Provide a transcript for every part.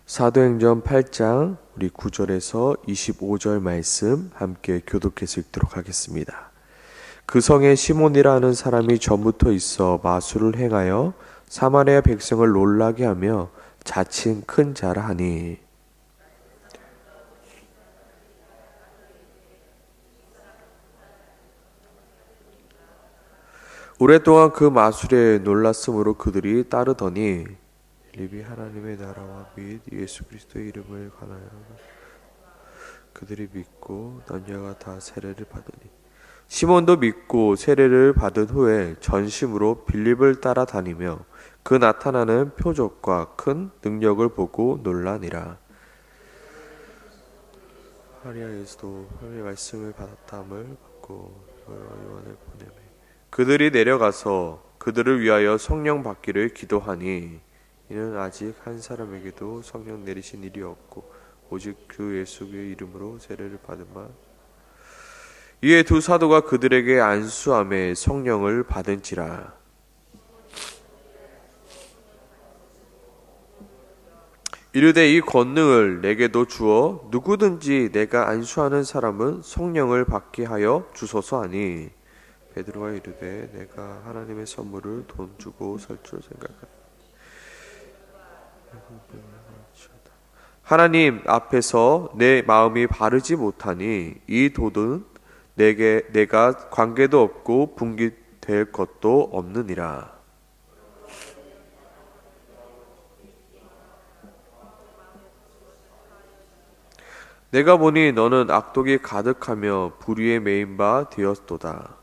사도행전 8장 우리 9절에서 25절 말씀 함께 교독해서 읽도록 하겠습니다. 그 성에 시몬이라는 사람이 전부터 있어 마술을 행하여 사마리아 백성을 놀라게 하며 자칭 큰 자라 하니, 오랫동안 그 마술에 놀랐으므로 그들이 따르더니 리비 하나님의 나라와 및 예수 그리스도의 이름을 관하여 그들이 믿고 남녀가 다 세례를 받으니, 시몬도 믿고 세례를 받은 후에 전심으로 빌립을 따라다니며 그 나타나는 표적과 큰 능력을 보고 놀라니라. 사마리아에서도 하나님의 말씀을 받았다함을 받고 요한을 보내매 그들이 내려가서 그들을 위하여 성령 받기를 기도하니, 이는 아직 한 사람에게도 성령 내리신 일이 없고 오직 그 예수의 이름으로 세례를 받은 바. 이에 두 사도가 그들에게 안수함에 성령을 받은지라. 이르되 이 권능을 내게도 주어 누구든지 내가 안수하는 사람은 성령을 받게 하여 주소서 하니, 베드로가 이르되 내가 하나님의 선물을 돈 주고 살 줄 생각하니 하나님 앞에서 내 마음이 바르지 못하니 이 돈은 내가 관계도 없고 분깃될 것도 없느니라. 내가 보니 너는 악독이 가득하며 불의에 매인 바 되었도다.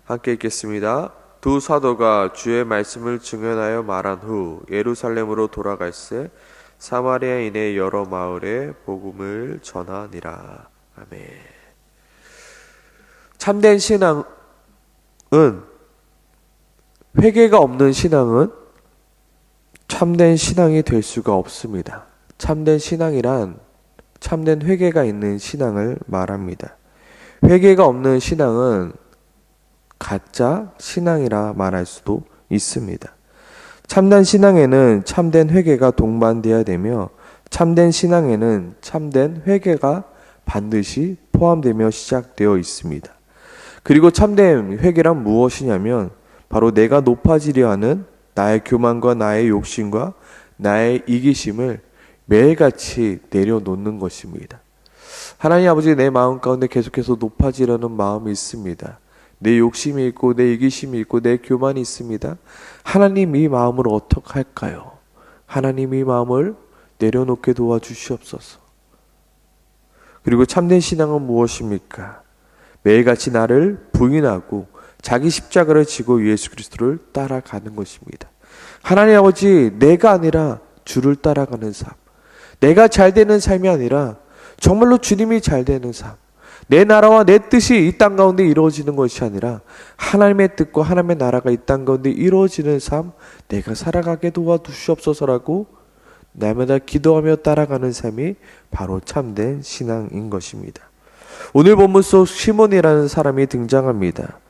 함께 읽겠습니다. 두 사도가 주의 말씀을 증언하여 말한 후 예루살렘으로 돌아갈새 사마리아인의 여러 마을에 복음을 전하니라. 아멘. 참된 신앙은, 회개가 없는 신앙은 참된 신앙이 될 수가 없습니다. 참된 신앙이란 참된 회개가 있는 신앙을 말합니다. 회개가 없는 신앙은 가짜 신앙이라 말할 수도 있습니다. 참된 신앙에는 참된 회개가 동반되어야 되며, 참된 신앙에는 참된 회개가 반드시 포함되며 시작되어 있습니다. 그리고 참된 회개란 무엇이냐면 바로 내가 높아지려 하는 나의 교만과 나의 욕심과 나의 이기심을 매일같이 내려놓는 것입니다. 하나님 아버지, 내 마음 가운데 계속해서 높아지려는 마음이 있습니다. 내 욕심이 있고 내 이기심이 있고 내 교만이 있습니다. 하나님, 이 마음을 어떻게 할까요? 하나님, 이 마음을 내려놓게 도와주시옵소서. 그리고 참된 신앙은 무엇입니까? 매일같이 나를 부인하고 자기 십자가를 지고 예수 그리스도를 따라가는 것입니다. 하나님 아버지, 내가 아니라 주를 따라가는 삶, 내가 잘 되는 삶이 아니라 정말로 주님이 잘 되는 삶, 내 나라와 내 뜻이 이 땅 가운데 이루어지는 것이 아니라 하나님의 뜻과 하나님의 나라가 이 땅 가운데 이루어지는 삶, 내가 살아가게 도와주시옵소서라고 날마다 기도하며 따라가는 삶이 바로 참된 신앙인 것입니다. 오늘 본문 속 시몬이라는 사람이 등장합니다.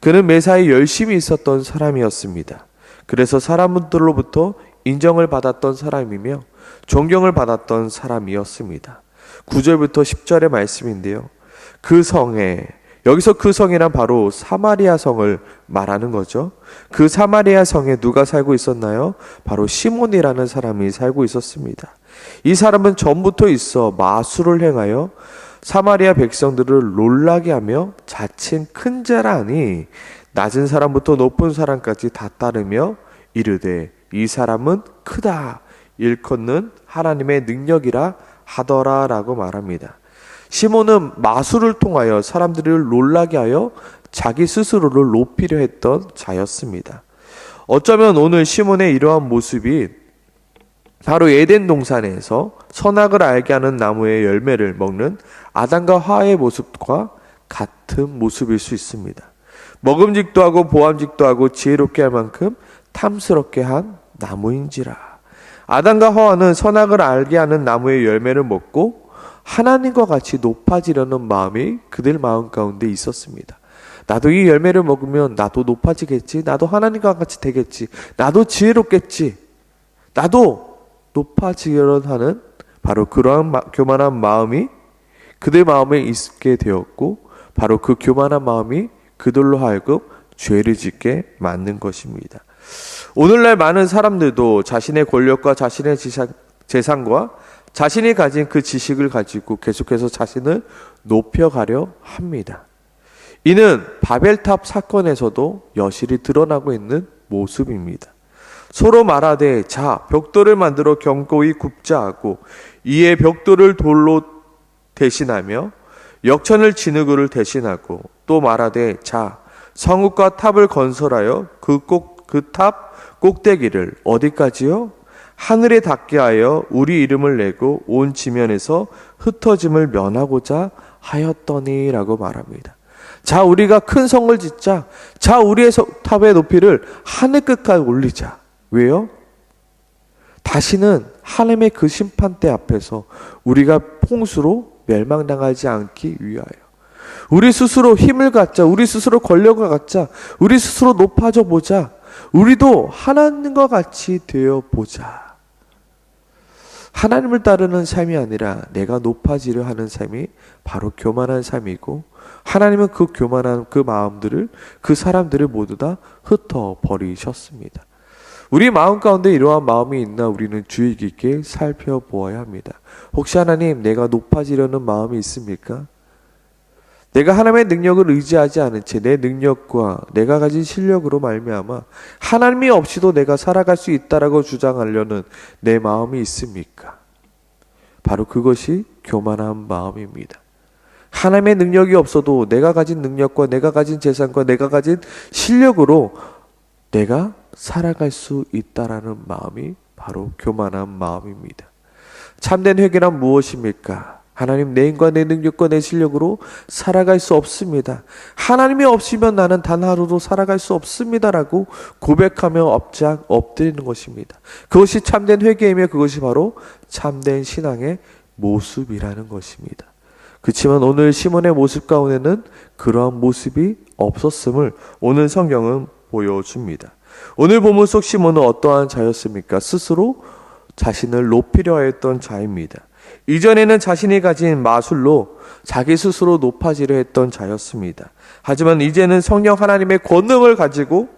그는 매사에 열심히 있었던 사람이었습니다. 그래서 사람들로부터 인정을 받았던 사람이며 존경을 받았던 사람이었습니다. 9절부터 10절의 말씀인데요. 그 성에, 여기서 그 성이란 바로 사마리아 성을 말하는 거죠. 그 사마리아 성에 누가 살고 있었나요? 바로 시몬이라는 사람이 살고 있었습니다. 이 사람은 전부터 있어 마술을 행하여 사마리아 백성들을 놀라게 하며 자칭 큰 자라 하니, 낮은 사람부터 높은 사람까지 다 따르며 이르되 이 사람은 크다, 일컫는 하나님의 능력이라 하더라 라고 말합니다. 시몬은 마술을 통하여 사람들을 놀라게 하여 자기 스스로를 높이려 했던 자였습니다. 어쩌면 오늘 시몬의 이러한 모습이 바로 에덴 동산에서 선악을 알게 하는 나무의 열매를 먹는 아담과 하와의 모습과 같은 모습일 수 있습니다. 먹음직도 하고 보암직도 하고 지혜롭게 할 만큼 탐스럽게 한 나무인지라. 아담과 하와는 선악을 알게 하는 나무의 열매를 먹고 하나님과 같이 높아지려는 마음이 그들 마음 가운데 있었습니다. 나도 이 열매를 먹으면 나도 높아지겠지. 나도 하나님과 같이 되겠지. 나도 지혜롭겠지. 나도 높아지려 하는 바로 그러한 교만한 마음이 그들 마음에 있게 되었고, 바로 그 교만한 마음이 그들로 하여금 죄를 짓게 만든 것입니다. 오늘날 많은 사람들도 자신의 권력과 자신의 재산과 자신이 가진 그 지식을 가지고 계속해서 자신을 높여가려 합니다. 이는 바벨탑 사건에서도 여실히 드러나고 있는 모습입니다. 서로 말하되 자 벽돌을 만들어 견고히 굽자 하고 이에 벽돌을 돌로 대신하며 역천을 진흙으로 대신하고 또 말하되 자 성읍과 탑을 건설하여 그 탑 꼭대기를 어디까지요? 하늘에 닿게 하여 우리 이름을 내고 온 지면에서 흩어짐을 면하고자 하였더니라고 말합니다. 자 우리가 큰 성을 짓자. 자 우리의 탑의 높이를 하늘 끝까지 올리자. 왜요? 다시는 하나님의 그 심판대 앞에서 우리가 홍수로 멸망당하지 않기 위하여 우리 스스로 힘을 갖자. 우리 스스로 권력을 갖자. 우리 스스로 높아져 보자. 우리도 하나님과 같이 되어 보자. 하나님을 따르는 삶이 아니라 내가 높아지려 하는 삶이 바로 교만한 삶이고, 하나님은 그 교만한 그 마음들을, 그 사람들을 모두 다 흩어버리셨습니다. 우리 마음 가운데 이러한 마음이 있나 우리는 주의 깊게 살펴보아야 합니다. 혹시 하나님 내가 높아지려는 마음이 있습니까? 내가 하나님의 능력을 의지하지 않은 채 내 능력과 내가 가진 실력으로 말미암아 하나님이 없이도 내가 살아갈 수 있다라고 주장하려는 내 마음이 있습니까? 바로 그것이 교만한 마음입니다. 하나님의 능력이 없어도 내가 가진 능력과 내가 가진 재산과 내가 가진 실력으로 내가 살아갈 수 있다라는 마음이 바로 교만한 마음입니다. 참된 회개란 무엇입니까? 하나님 내 힘과 내 능력과 내 실력으로 살아갈 수 없습니다. 하나님이 없으면 나는 단 하루도 살아갈 수 없습니다라고 고백하며 엎드리는 것입니다. 그것이 참된 회개이며 그것이 바로 참된 신앙의 모습이라는 것입니다. 그렇지만 오늘 시몬의 모습 가운데는 그러한 모습이 없었음을 오늘 성경은 보여줍니다. 오늘 본문 속 시몬은 어떠한 자였습니까? 스스로 자신을 높이려 했던 자입니다. 이전에는 자신이 가진 마술로 자기 스스로 높아지려 했던 자였습니다. 하지만 이제는 성령 하나님의 권능을 가지고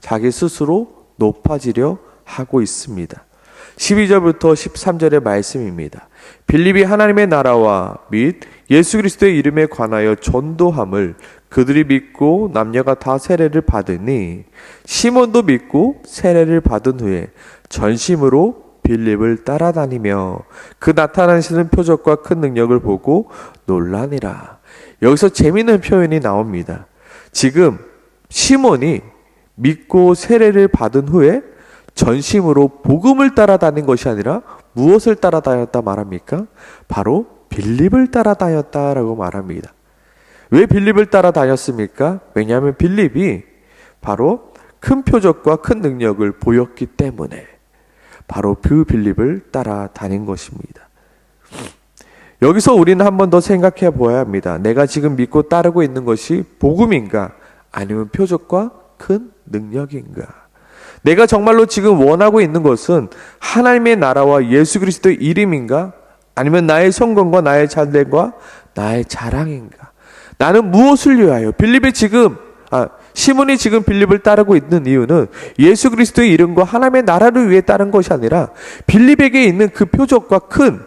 자기 스스로 높아지려 하고 있습니다. 12절부터 13절의 말씀입니다. 빌립이 하나님의 나라와 및 예수 그리스도의 이름에 관하여 전도함을 그들이 믿고 남녀가 다 세례를 받으니 시몬도 믿고 세례를 받은 후에 전심으로 빌립을 따라다니며 그 나타나시는 표적과 큰 능력을 보고 놀라니라. 여기서 재미있는 표현이 나옵니다. 지금 시몬이 믿고 세례를 받은 후에 전심으로 복음을 따라다닌 것이 아니라 무엇을 따라다녔다 말합니까? 바로 빌립을 따라다녔다라고 말합니다. 왜 빌립을 따라다녔습니까? 왜냐하면 빌립이 바로 큰 표적과 큰 능력을 보였기 때문에 바로 그 빌립을 따라다닌 것입니다. 여기서 우리는 한 번 더 생각해 보아야 합니다. 내가 지금 믿고 따르고 있는 것이 복음인가? 아니면 표적과 큰 능력인가? 내가 정말로 지금 원하고 있는 것은 하나님의 나라와 예수 그리스도의 이름인가? 아니면 나의 성공과 나의 잘됨과 나의 자랑인가? 나는 무엇을 위하여? 시몬이 지금 빌립을 따르고 있는 이유는 예수 그리스도의 이름과 하나님의 나라를 위해 따른 것이 아니라 빌립에게 있는 그 표적과 큰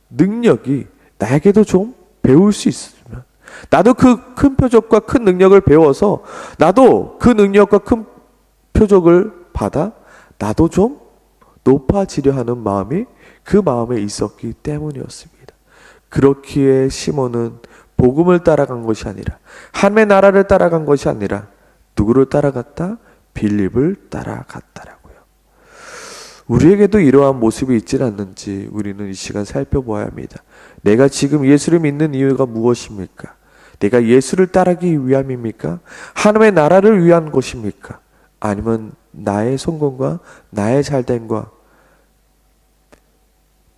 능력이 나에게도 좀 배울 수 있으면, 나도 그 큰 표적과 큰 능력을 배워서 나도 그 능력과 큰 표적을 받아 나도 좀 높아지려 하는 마음이 그 마음에 있었기 때문이었습니다. 그렇기에 시몬은 복음을 따라간 것이 아니라 하나님의 나라를 따라간 것이 아니라 누구를 따라갔다? 빌립을 따라갔다라고요. 우리에게도 이러한 모습이 있지는 않는지 우리는 이 시간 살펴보아야 합니다. 내가 지금 예수를 믿는 이유가 무엇입니까? 내가 예수를 따르기 위함입니까? 하나님의 나라를 위한 것입니까? 아니면 나의 성공과 나의 잘됨과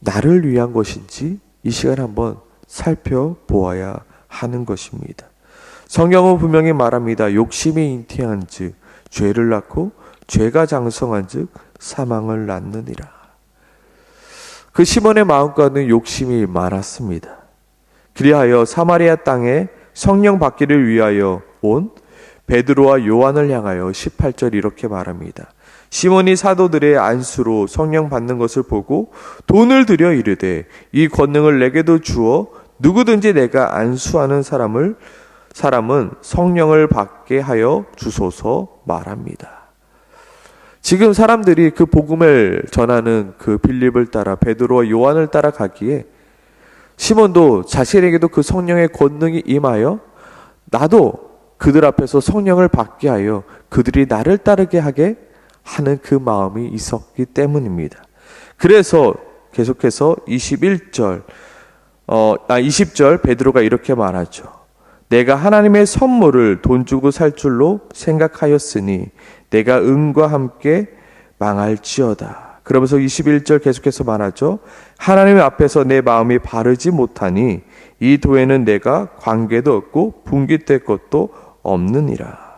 나를 위한 것인지 이 시간 한번 살펴보아야 하는 것입니다. 성경은 분명히 말합니다. 욕심이 잉태한즉 죄를 낳고 죄가 장성한즉 사망을 낳느니라. 그 시몬의 마음과는 욕심이 많았습니다. 그리하여 사마리아 땅에 성령 받기를 위하여 온 베드로와 요한을 향하여 18절 이렇게 말합니다. 시몬이 사도들의 안수로 성령 받는 것을 보고 돈을 들여 이르되 이 권능을 내게도 주어 누구든지 내가 안수하는 사람은 성령을 받게 하여 주소서 말합니다. 지금 사람들이 그 복음을 전하는 그 빌립을 따라 베드로와 요한을 따라 가기에 시몬도 자신에게도 그 성령의 권능이 임하여 나도 그들 앞에서 성령을 받게 하여 그들이 나를 따르게 하게 하는 그 마음이 있었기 때문입니다. 그래서 계속해서 20절 베드로가 이렇게 말하죠. 내가 하나님의 선물을 돈 주고 살 줄로 생각하였으니 내가 은과 함께 망할지어다. 그러면서 21절 계속해서 말하죠. 하나님 앞에서 내 마음이 바르지 못하니 이 도에는 내가 관계도 없고 분깃될 것도 없느니라.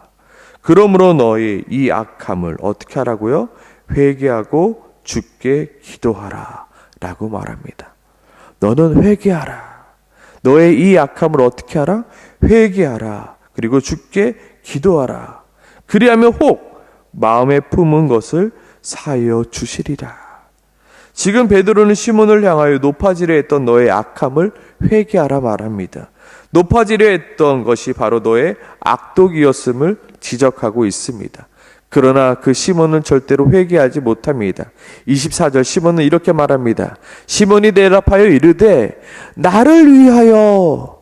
그러므로 너희 이 악함을 어떻게 하라고요? 회개하고 주께 기도하라 라고 말합니다. 너는 회개하라. 너의 이 악함을 어떻게 하라? 회개하라. 그리고 주께 기도하라. 그리하면 혹 마음에 품은 것을 사하여 주시리라. 지금 베드로는 시몬을 향하여 높아지려 했던 너의 악함을 회개하라 말합니다. 높아지려 했던 것이 바로 너의 악독이었음을 지적하고 있습니다. 그러나 그 시몬은 절대로 회개하지 못합니다. 24절 시몬은 이렇게 말합니다. 시몬이 대답하여 이르되 나를 위하여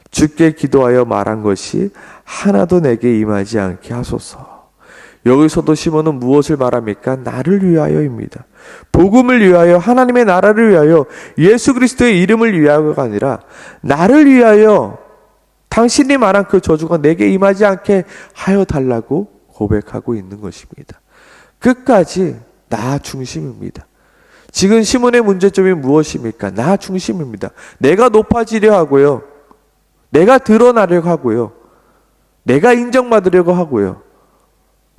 주께 기도하여 말한 것이 하나도 내게 임하지 않게 하소서. 여기서도 시몬은 무엇을 말합니까? 나를 위하여입니다. 복음을 위하여, 하나님의 나라를 위하여, 예수 그리스도의 이름을 위하여가 아니라 나를 위하여 당신이 말한 그 저주가 내게 임하지 않게 하여 달라고 고백하고 있는 것입니다. 끝까지 나 중심입니다. 지금 시몬의 문제점이 무엇입니까? 나 중심입니다. 내가 높아지려 하고요. 내가 드러나려고 하고요. 내가 인정받으려고 하고요.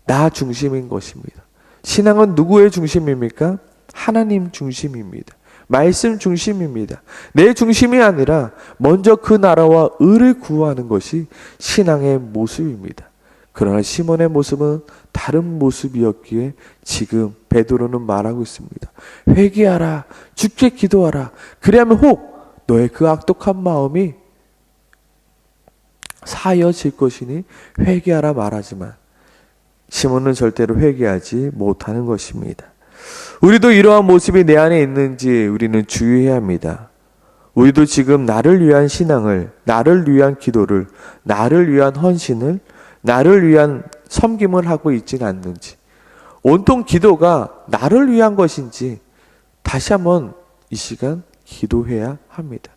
나 중심인 것입니다. 신앙은 누구의 중심입니까? 하나님 중심입니다. 말씀 중심입니다. 내 중심이 아니라 먼저 그 나라와 의를 구하는 것이 신앙의 모습입니다. 그러나 시몬의 모습은 다른 모습이었기에 지금 베드로는 말하고 있습니다. 회개하라. 주께 기도하라. 그리하면 혹 너의 그 악독한 마음이 사여질 것이니 회개하라 말하지만 시몬은 절대로 회개하지 못하는 것입니다. 우리도 이러한 모습이 내 안에 있는지 우리는 주의해야 합니다. 우리도 지금 나를 위한 신앙을, 나를 위한 기도를, 나를 위한 헌신을, 나를 위한 섬김을 하고 있지는 않는지, 온통 기도가 나를 위한 것인지 다시 한번 이 시간 기도해야 합니다.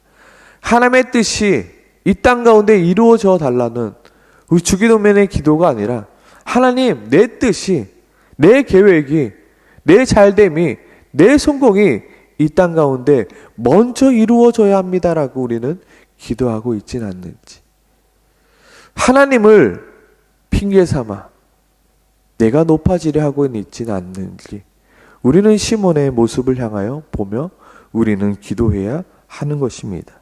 하나님의 뜻이 이 땅 가운데 이루어져 달라는 우리 주기도면의 기도가 아니라 하나님, 내 뜻이, 내 계획이, 내 잘됨이, 내 성공이 이 땅 가운데 먼저 이루어져야 합니다라고 우리는 기도하고 있진 않는지, 하나님을 핑계 삼아 내가 높아지려 하고 있지는 않는지 우리는 시몬의 모습을 향하여 보며 우리는 기도해야 하는 것입니다.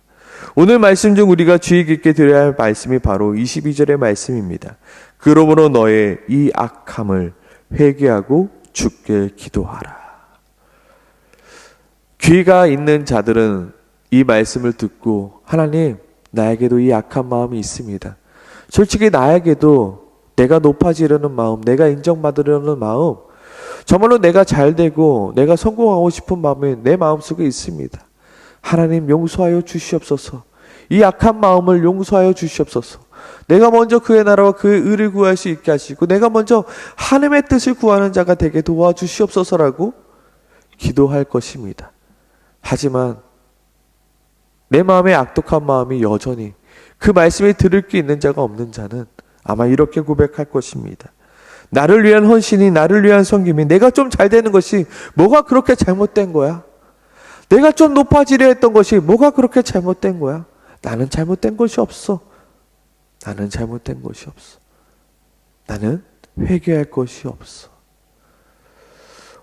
오늘 말씀 중 우리가 주의 깊게 들어야 할 말씀이 바로 22절의 말씀입니다. 그러므로 너의 이 악함을 회개하고 주께 기도하라. 귀가 있는 자들은 이 말씀을 듣고 하나님, 나에게도 이 악한 마음이 있습니다. 솔직히 나에게도 내가 높아지려는 마음, 내가 인정받으려는 마음, 정말로 내가 잘되고 내가 성공하고 싶은 마음이 내 마음속에 있습니다. 하나님 용서하여 주시옵소서. 이 악한 마음을 용서하여 주시옵소서. 내가 먼저 그의 나라와 그의 의를 구할 수 있게 하시고 내가 먼저 하나님의 뜻을 구하는 자가 되게 도와주시옵소서라고 기도할 것입니다. 하지만 내 마음의 악독한 마음이 여전히 그 말씀이 들을 게 있는 자가 없는 자는 아마 이렇게 고백할 것입니다. 나를 위한 헌신이, 나를 위한 섬김이, 내가 좀 잘 되는 것이 뭐가 그렇게 잘못된 거야? 내가 좀 높아지려 했던 것이 뭐가 그렇게 잘못된 거야? 나는 잘못된 것이 없어. 나는 잘못된 것이 없어. 나는 회개할 것이 없어.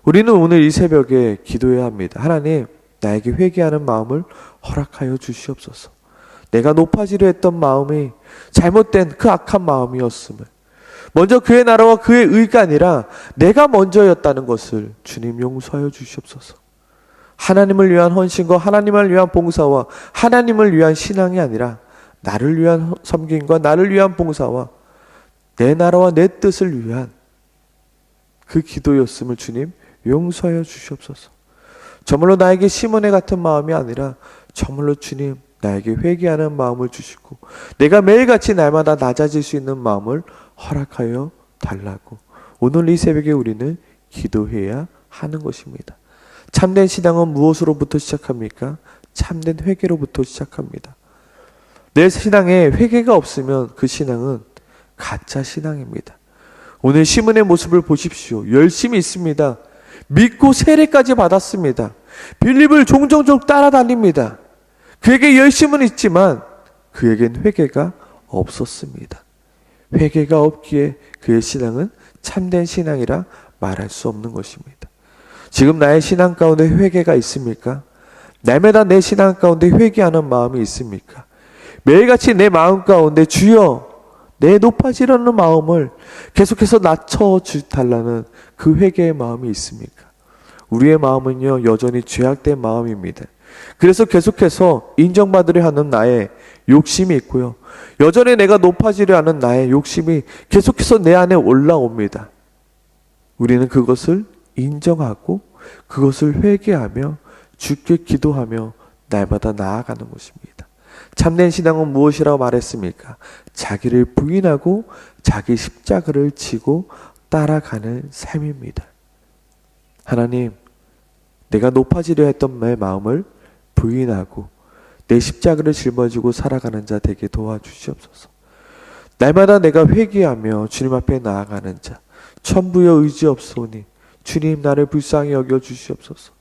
우리는 오늘 이 새벽에 기도해야 합니다. 하나님, 나에게 회개하는 마음을 허락하여 주시옵소서. 내가 높아지려 했던 마음이 잘못된 그 악한 마음이었음을, 먼저 그의 나라와 그의 의가 아니라 내가 먼저였다는 것을 주님 용서하여 주시옵소서. 하나님을 위한 헌신과 하나님을 위한 봉사와 하나님을 위한 신앙이 아니라 나를 위한 섬김과 나를 위한 봉사와 내 나라와 내 뜻을 위한 그 기도였음을 주님 용서하여 주시옵소서. 정말로 나에게 시몬의 같은 마음이 아니라 정말로 주님 나에게 회개하는 마음을 주시고 내가 매일같이 날마다 낮아질 수 있는 마음을 허락하여 달라고 오늘 이 새벽에 우리는 기도해야 하는 것입니다. 참된 신앙은 무엇으로부터 시작합니까? 참된 회개로부터 시작합니다. 내 신앙에 회개가 없으면 그 신앙은 가짜 신앙입니다. 오늘 시몬의 모습을 보십시오. 열심히 있습니다. 믿고 세례까지 받았습니다. 빌립을 종종 따라다닙니다. 그에게 열심은 있지만 그에겐 회개가 없었습니다. 회개가 없기에 그의 신앙은 참된 신앙이라 말할 수 없는 것입니다. 지금 나의 신앙 가운데 회개가 있습니까? 날마다 내 신앙 가운데 회개하는 마음이 있습니까? 매일같이 내 마음 가운데 주여 내 높아지려는 마음을 계속해서 낮춰달라는 그 회개의 마음이 있습니까? 우리의 마음은요 여전히 죄악된 마음입니다. 그래서 계속해서 인정받으려 하는 나의 욕심이 있고요, 여전히 내가 높아지려 하는 나의 욕심이 계속해서 내 안에 올라옵니다. 우리는 그것을 인정하고 그것을 회개하며 주께 기도하며 날마다 나아가는 것입니다. 참된 신앙은 무엇이라고 말했습니까? 자기를 부인하고 자기 십자가를 지고 따라가는 삶입니다. 하나님, 내가 높아지려 했던 내 마음을 부인하고 내 십자가를 짊어지고 살아가는 자 되게 도와주시옵소서. 날마다 내가 회개하며 주님 앞에 나아가는 자, 천부여 의지없소니 주님 나를 불쌍히 여겨 주시옵소서.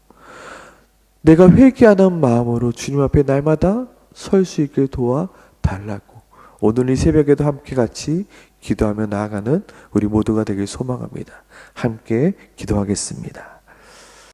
내가 회개하는 마음으로 주님 앞에 날마다 설 수 있게 도와달라고 오늘 이 새벽에도 함께 같이 기도하며 나아가는 우리 모두가 되길 소망합니다. 함께 기도하겠습니다.